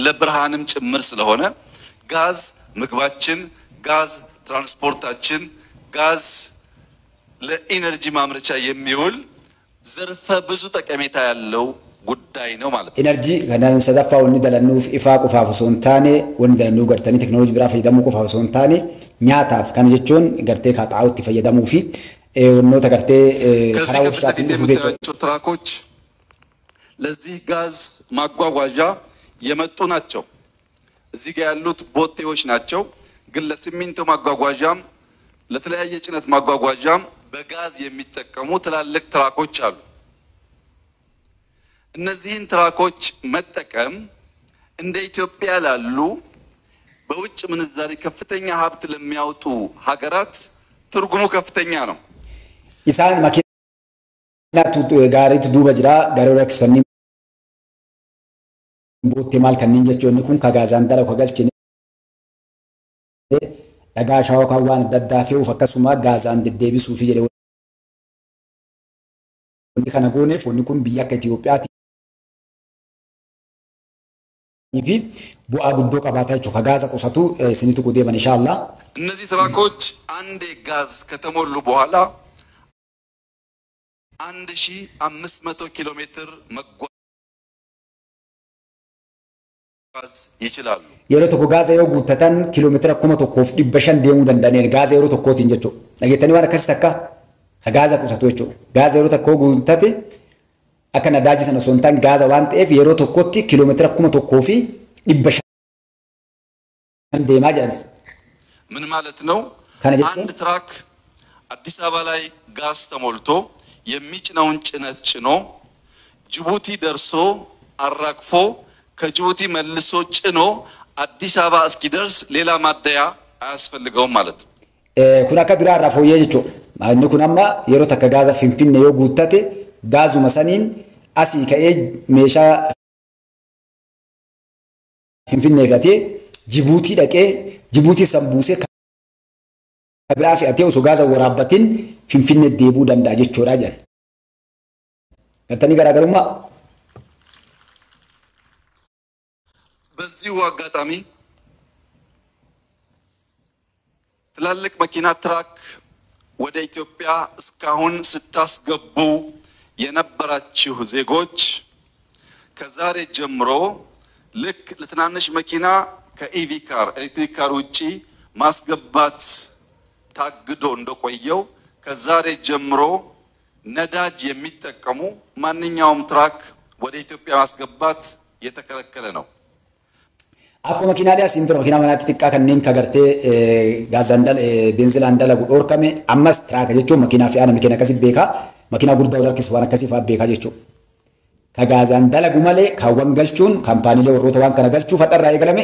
ለብርሃንም ጭምር ስለሆነ ጋዝ ምግባችን፣ ጋዝ ትራንስፖርታችን፣ ጋዝ ለኢነርጂ ማምረቻ የሚውል ዘርፈ ብዙ ጠቀሜታ ያለው ጉዳይ ነው ማለት ነው። ኢነርጂ ከናን ሰዳፋ ወን ደለኑፍ ኢፋ ቁፋፍ ሶንታኔ ወን ደለኑ ገርተኒ ቴክኖሎጂ ብራ ፈይደሙ ቁፋፍ ሶንታኔ ኛታፍ ካን ጀቾን ገርቴ ካጣውት ፈይደሙ ፊ ወኖ ተገርቴ ከራውሽ ታጥቶ ትራኮች ለዚህ ጋዝ ማጓጓዣ የመጡ ናቸው። እዚህ ጋር ያሉት ቦቴዎች ናቸው። ግን ለሲሚንቶ ማጓጓዣም ለተለያየ ጭነት ማጓጓዣም በጋዝ የሚጠቀሙ ትላልቅ ትራኮች አሉ። እነዚህን ትራኮች መጠቀም እንደ ኢትዮጵያ ላሉ በውጭ ምንዛሪ ከፍተኛ ሀብት ለሚያወጡ ሀገራት ትርጉሙ ከፍተኛ ነው። ኢሳን ማኪና ጋሪት ዱበ ጅራ ጋሪው ረክስ ከኒ ቦቴ ማል ከኒን ጀቾን ኩን ከጋዛን ደረ ከገልችን ደጋሻው ካዋን ደዳፊው ፈከሱማ ጋዛን ደደቢሱ ፊ ጀለ ከነጎኔ ፎኒኩን ቢያ ከኢትዮጵያ ይፊ ቡአ ጉዶ ቀባታቸው ከጋዛ ቆሰቱ ስኒቱ ጉዴ በን ኢንሻአላህ እነዚህ ትራኮች አንድ ጋዝ ከተሞሉ በኋላ 1500 ኪሎ ሜትር መጓዝ ይችላሉ። የሮ ተኮ ጋዛ የው ጉተታን ኪሎ ሜትር አኩመ ተኮፍ ዲበሸን ደሙ ደንዳኔ ጋዛ የሮ ተኮት እንጀቾ ነገተኒ ዋራ ከስተካ ከጋዛ ቆሰቶቹ ጋዛ የሮ ተኮ ጉተቴ አከና ዳጂ ሰነ ሶንታን ጋዛ ዋን ጤፍ የሮ ተኮቲ ኪሎ ሜትር አኩመ ተኮፊ ዲበሸን ደማ ጃን ምን ማለት ነው? አንድ ትራክ አዲስ አበባ ላይ ጋዝ ተሞልቶ የሚጭነውን ጭነት ጭኖ ጅቡቲ ደርሶ አራግፎ ከጅቡቲ መልሶ ጭኖ አዲስ አበባ እስኪደርስ ሌላ ማደያ አያስፈልገውም ማለት ነው። ኩናካ ዱራ አራፎ የጆ ማን ኩናማ የሮ ተከጋዛ ፊንፊን ነው ጉታቴ ጋዙ መሰኒን አሲ ከኤ ሜሻ ፊንፊን ነጋቴ ጅቡቲ ደቄ ጅቡቲ ሰምቡሴ ከብራፊ አቴው ሱጋዛ ወራበቲን ፊንፊን ደቡ ደንዳ ጀቾራ ጃል ከተኒ ገራገሩማ በዚሁ አጋጣሚ ትላልቅ መኪና ትራክ ወደ ኢትዮጵያ እስካሁን ስታስገቡ የነበራችሁ ዜጎች ከዛሬ ጀምሮ ልክ ለትናንሽ መኪና ከኢቪ ካር ኤሌክትሪክ ካር ውጪ ማስገባት ታግዶ እንደቆየው ከዛሬ ጀምሮ ነዳጅ የሚጠቀሙ ማንኛውም ትራክ ወደ ኢትዮጵያ ማስገባት የተከለከለ ነው። አኮ መኪና ላይ ሲንትሮ መኪና ማናት ጥቃ ከነን ከገርቴ ጋዛንዳል ቤንዚል አንዳላ ጉዶርከሜ አምስት ትራክ ጀቾ መኪና ፊአና መኪና ከሲ ቤካ መኪና ጉርዳ ወርኪስ ዋና ከሲ ፋ ቤካ ጀቾ ከጋዛንዳላ ጉማሌ ካወንገልቹን ካምፓኒ ላይ ወሮተ ዋን ከነገልቹ ፈጠራ ይገለሜ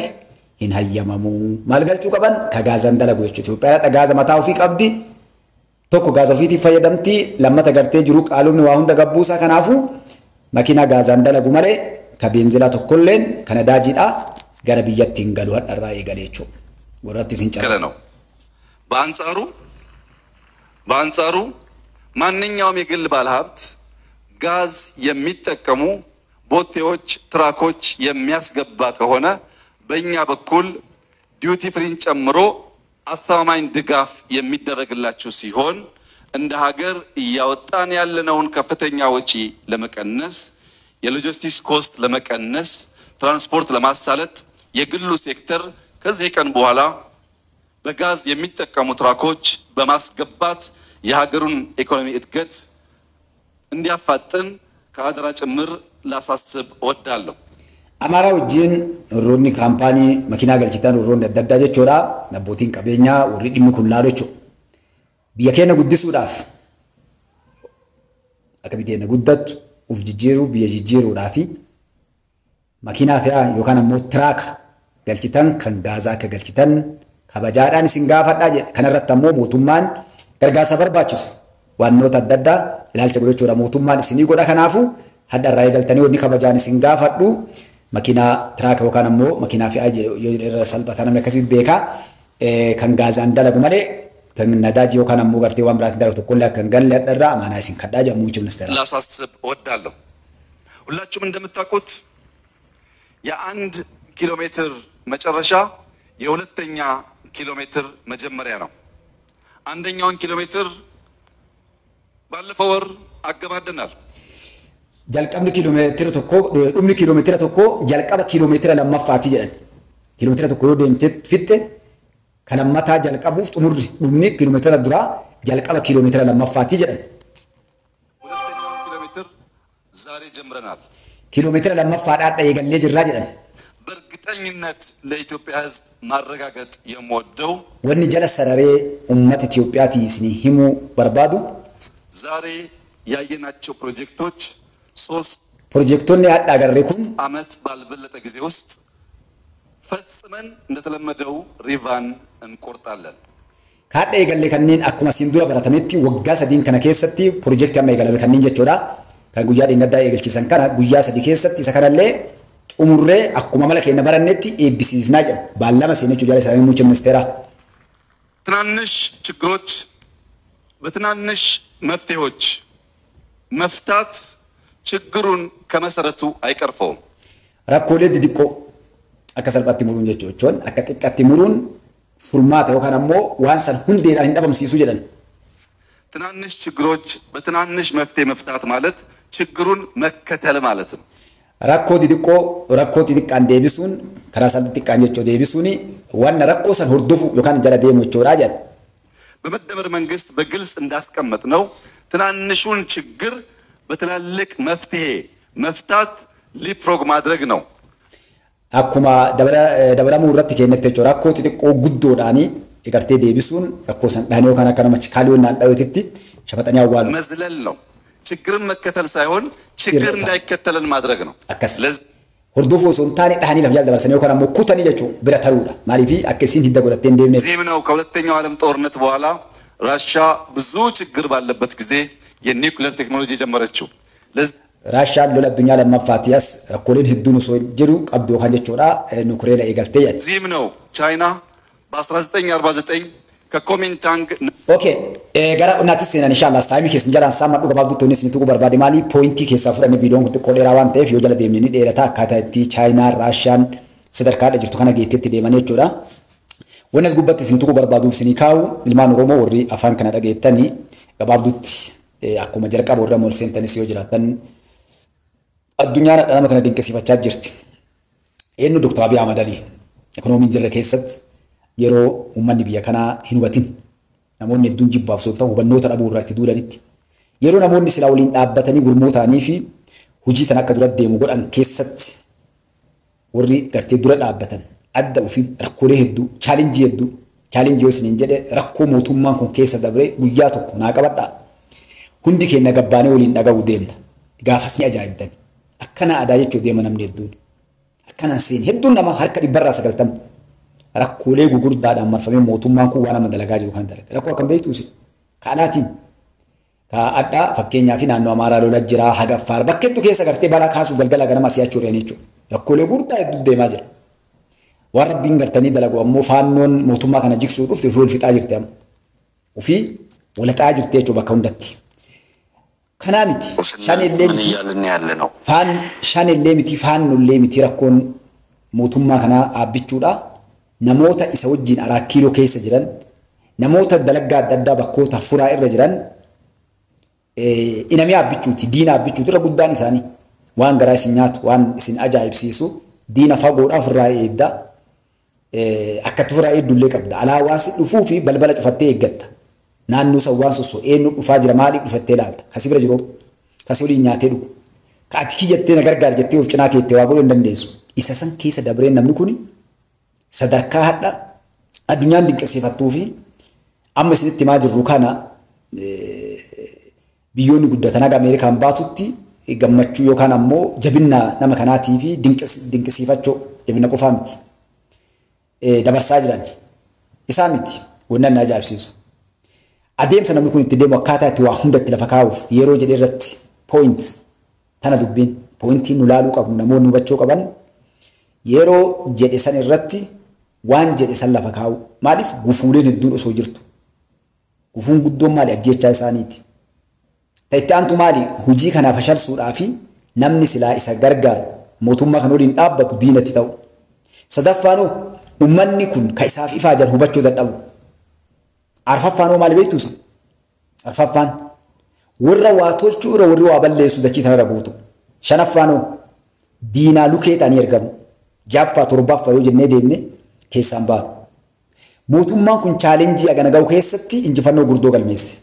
ይን ሀየማሙ ማልገልቹ ቀበን ከጋዛንዳላ ጉየቹ ኢትዮጵያ ጋዛ ማታው ፊ ቀብዲ ቶኮ ጋዛ ፊቲ ፈየደምቲ ለማተ ገርቴ ጅሩ ቃሉን ዋሁን ተገቡሳ ከናፉ መኪና ጋዛንዳላ ጉማሌ ከቤንዚላ ተኮለን ከነዳጂዳ ገረብያቲን ገሉ አደራ ይገለቹ ወራቲ ሲንጨለ ነው። በአንጻሩ ማንኛውም የግል ባለሀብት ጋዝ የሚጠቀሙ ቦቴዎች ትራኮች የሚያስገባ ከሆነ በእኛ በኩል ዲዩቲ ፍሪን ጨምሮ አስተማማኝ ድጋፍ የሚደረግላችሁ ሲሆን እንደ ሀገር እያወጣን ያለነውን ከፍተኛ ወጪ ለመቀነስ የሎጂስቲክስ ኮስት ለመቀነስ ትራንስፖርት ለማሳለጥ የግሉ ሴክተር ከዚህ ቀን በኋላ በጋዝ የሚጠቀሙ ትራኮች በማስገባት የሀገሩን ኢኮኖሚ እድገት እንዲያፋጥን ከአደራ ጭምር ላሳስብ እወዳለሁ። አማራው ጂን ሮኒ ካምፓኒ መኪና ገልጭታን ሮን ደዳጀ ቾራ ነቦቲን ቀበኛ ወሪ ዲም ኩላሎቹ ቢየከነ ጉድሱዳፍ አከቢቴነ ጉዳት ኡፍ ጅጅሩ ቢየጅጅሩ ዳፊ መኪና ፊያ ዮካና ሞትራክ ገልጭታን ከንጋዛ ከገልጭታን ከበጃዳን ሲንጋፋዳ ከነረተሞ ሞቱማን ergaasa barbaachisu wannoota adda addaa ilaalcha godhachuudha mootummaan isinii godha kanaafu hadda irraa eegaltanii wanni kabajaan isin gaafadhu makiinaa tiraaka yookaan ammoo makiinaa fe'aa irra salphataa namni akkasii beekaa kan gaazaan dalagu malee kan nadaajii yookaan ammoo gartee waan biraatiin dalagu tokkollee akka hin galle adda irraa amaanaa isin kadhaa jedhamu jechuun ministeera. ላሳስብ እወዳለሁ። ሁላችሁም እንደምታውቁት የአንድ ኪሎ ሜትር መጨረሻ የሁለተኛ ኪሎ ሜትር መጀመሪያ ነው። አንደኛውን ኪሎ ሜትር ባለፈው ወር አገባደናል። jalqabni kiiloomeetira tokko dhumni kiiloomeetira tokko jalqaba kiiloomeetira lammaffaatii jedhan. Kiiloomeetira tokko yoo deemtee fitte kan lammataa jalqabuuf xumurri dhumni kiiloomeetira duraa jalqaba kiiloomeetira lammaffaatii jedhan. ሁለተኛውን ኪሎ ሜትር ዛሬ ጀምረናል። Kiiloomeetira lammaffaadhaa eegallee jirraa jedhan. በእርግጠኝነት ለኢትዮጵያ ሕዝብ ማረጋገጥ የምወደው wanni jala sararee uummata Itiyoophiyaatii isinii himuu barbaadu ዛሬ ያየናቸው ፕሮጀክቶች ሶስት piroojektonni hadhaa agarree kun ዓመት ባልበለጠ ጊዜ ውስጥ ፈጽመን እንደተለመደው ሪቫን እንቆርጣለን። kaadha eegallee kanneen akkuma siin dura baratametti waggaa sadiin kana keessatti piroojeektii amma eegalame kanneen jechuudha. Kan guyyaa dheengaddaa eegalchiisan kana guyyaa sadii keessatti isa kanallee xumurree akkuma mala keenya barannetti eebbisiifnaa jedhu baallama seenachuu jala isaanii muummicha ministeeraa. ትናንሽ ችግሮች በትናንሽ መፍትሄዎች መፍታት ችግሩን ከመሰረቱ አይቀርፈውም። rakkoolee xixiqqoo akka salphaatti muruun jechuun akka xiqqaatti muruun furmaata yookaan ammoo waan san hundeedhaan hin dhabamsiisuu jedhan. ትናንሽ ችግሮች በትናንሽ መፍትሄ መፍታት ማለት ችግሩን መከተል ማለት ነው። rakkoo xixiqqaan deebisuun karaa salphaa xiqqaan jechuu deebisuun waan rakkoo san hordofu yookaan jala deemu jechuudha jedhan. በመደመር መንግስት በግልጽ እንዳስቀመጥ ነው ትናንሹን ችግር በትላልቅ መፍትሄ መፍታት ሊፕሮግ ማድረግ ነው። akkuma dabalamuu irratti keenyatti jechuudha rakkoo xixiqqoo guddoodhaanii egartee deebisuun rakkoo san dhaanii yookaan akka nama kaaliyoonnaan dhaweetitti shafaxanii awwaalu. መዝለል ነው። ችግርን መከተል ሳይሆን ችግር እንዳይከተለን ማድረግ ነው። hordofuu osoo hin taane dhaanii lafa jala dabarsanii yookaan ammoo kutanii jechuun bira taruudha. Maaliif akka isiin hidda godhattee hin deemne. እዚህም ነው ከሁለተኛው ዓለም ጦርነት በኋላ ራሻ ብዙ ችግር ባለበት ጊዜ የኒውክሌር ቴክኖሎጂ ጀመረችው። Raashaan lola addunyaa lammaffaatiyaas rakkooleen hedduun osoo jiru qabdu yookaan jechuudha nuukileera eegaltee jedha. እዚህም ነው ቻይና በ1949 ከኮሚንታንግ Okay, gara qonnaatti seenan inshallah taayimii keessan jalaan saamma dhuga baabduu toonni isin tuquu barbaade maali poointii keessaa fudhannee viidiyoon kun xiqqoo dheeraa waan ta'eef yoo jala deemnee ni dheerata akkaataa itti Chaayinaa Raashaan sadarkaadha jirtu kana geettetti deemanii jechuudha. Wanni as gubbatti isin tuquu barbaaduuf isinii kaa'u ilmaan Oromoo warri afaan kana dhageettanii gabaabduutti akkuma jalqaba warra mool seentanis yoo jiraatan addunyaan dhalama kana dinqisiifachaa jirti. Eenyu Dr. Abiy Ahmad Ali ekonomiin jirre keessatti yeroo uummanni biyya kanaa hin hubatin namoonni hedduun jibbaaf osoo ta'u hubannoota dhabuu irraa itti duulanitti yeroo namoonni silaa waliin dhaabbatanii gurmuu ta'anii fi hojii tan akka dura deemu godhan keessatti warri gartee dura dhaabbatan adda ofii rakkoolee hedduu chaalenjii yoo isiniin jedhe rakkoo mootummaan kun keessa dabre guyyaa tokko naa qabadhaa hundi keenya gabbaanee waliin dhaga'uu deemna gaafas ni ajaa'ibdan akkana aadaa jechuu deema namni hedduun akkanaan seen hedduun nama harka 190 rakkoolee gugurdaadhaan marfamee mootummaan kun waan nama dalagaa jiru kan dalaga rakkoo akkam beektuusi kaalaatiin ka addaa fakkeenyaaf naannoo Amaaraa lola jira haga Affaar bakka hedduu keessa gartee balaa kaasuu galgala ganama si'achuu reeni jechuudha rakkoolee gurdaa hedduu deemaa jira waan rabbiin gartanii dalagu ammoo faannoon mootummaa kana jigsuu dhufte ofii wal fixaa jirti amma ofii walaxaa jirti jechuudha bakka hundatti. Kanaa miti shanillee miti faannollee miti rakkoon mootummaa kanaa dhaabbichuudha. Namoota isa wajjin alaa kiiloo keessa jiran namoota dalagaa adda addaa bakkoota furaa irra jiran inamii dhaabbichuuti diina dhaabbichuuti irra guddaan isaanii waan garaa isin nyaatu waan isin ajaa'ibsiisu diina fagoodhaa ofirraa eegdaa akkatti ofirraa eeddullee qabda alaa waan si dhufuu fi balbala cufattee eeggatta naannoo san waan sosso eenyu dhufaa jira maaliif dhufattee ilaalta kasi bira jiru kasi waliin nyaatee dhugu ka ati kiyyattee na gargaar jettee of cinaa keettee waa godhuu hin dandeessu isa san keessa dabreen namni kuni sadarkaa hadha addunyaan dinqisiifattuu fi amma isinitti himaa jirru kana biyyoonni guddatan haga Ameerikaan baatutti gammachuu yookaan ammoo jabinna nama kanaatii fi dinqisiifachoo jabinna qofaa miti dabarsaa jiran isaa miti wannan na ajaa'ibsiisu adeemsa namni kun itti deemu akkaataa itti waa hundatti lafa kaa'uuf yeroo jedhe irratti point tana dubbiin pointii nu laaluu qabnu namoonni hubachuu qaban yeroo jedhe san irratti waan jedhe san lafa kaa'u maaliif gufuuleen hedduun osoo jirtu gufuun guddoon maali ajjechaa isaaniiti ta'etti aantu maali hojii kana fashalsuudhaa fi namni silaa isa gargaaru mootummaa kan waliin dhaabbatu diinatti ta'u Sadaffaanoo ummanni kun ka isaaf ifaa jar hubachuu dadhabu. Arfaffaanoo maal beektus? Arfaffaan warra waa tolchuu irra warri waa balleessu dachii tanarra guutu. Shanaffaanoo diinaa lukeexanii ergamu. Jaaffaa torbaffaa yoo jennee deemne keessaan baanu. Mootummaan kun chaalenjii agana ga'u keessatti injifannoo gurdoo galmeesse.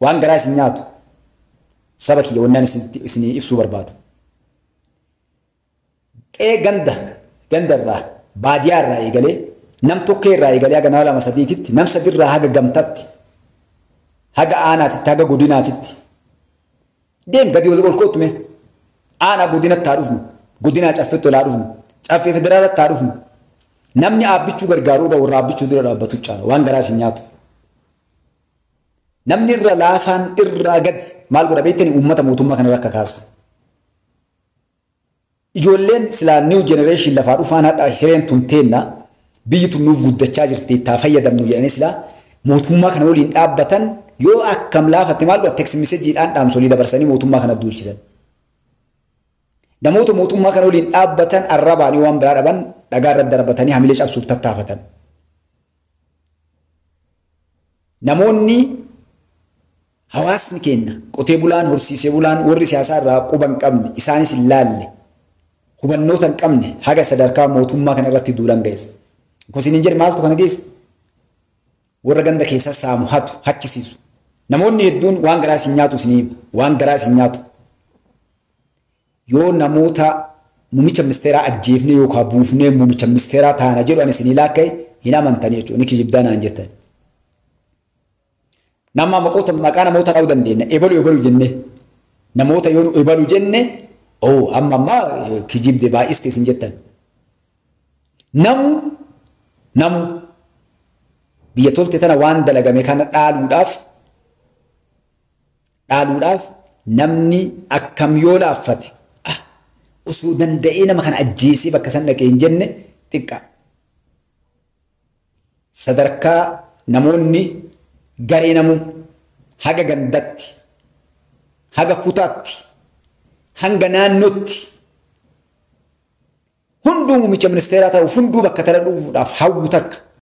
Waan garaa isin nyaatu saba kiyya wannaan isin ibsuu barbaadu. Qe'ee gandarraa baadiyaa irraa eegalee nam tokkee irraa eegalee haga nama lama sadiititti nam sadirraa haga gamtatti haga aanaatitti haga godinaatitti deem gadi ol kootume aanaa godinatti haa dhufnu godinaa caffetti ol haa dhufnu caffee federaalatti haa dhufnu namni aabbichuu gargaaruudha warra aabbichuu dura dhaabbatu caala waan garaa isin nyaatu. Namni irra laafaan irraa gadi maal godha beektanii uummata mootummaa kana rakka kaasa. Ijoolleen silaa new generation lafaa dhufaan hadha hireen tumteenna biyyi tun nuuf guddachaa jirti itti fayyadamnu jedhanii silaa mootummaa kana waliin dhaabbatan yoo akkam laafatti maal godha text messageidhaan dhaamsolii dabarsanii mootummaa kana duulchisan. Namoota mootummaa kana waliin dhaabbatan arrabaanii waan biraa dhaban dhagaa irratti darbatanii hamilee cabsuuf tattaafatan. Namoonni hawaasni keenya qotee bulaan horsiisee bulaan warri siyaasaa irraa quban qabne isaanis hin laalle hubannoota hin qabne haga sadarkaa mootummaa kana irratti duulan geessa. Gosin hin jedhe maaltu kana geessa? Warra ganda keessa saamu hatu hachisiisu. Namoonni hedduun waan garaa isin nyaatu isin waan garaa isin nyaatu. Yoo namoota muummicha ministeeraa ajjeefne yookaan buufnee muummicha ministeeraa taana jedhu ani isin ilaakka'e hin amantanii jechuudha. Ni kijibdaa naan jettan. Nama maqaa namoota qabu dandeenya. Ebalu jenne namoota yoo ebalu jenne amma kijibde baay'iste isin jettan. Namu biyya tolte tana waan dalagame kana dhaaluudhaaf namni akkam yoo laaffate osoo danda'ee nama kana ajjeesee bakka san dhaqee hin jenne xiqqa. Sadarkaa namoonni garee namu haga gandatti haga kutaatti hanga naannootti hunduu muummicha ministeeraa ta'u hunduu bakka tana dhufuudhaaf hawwu takka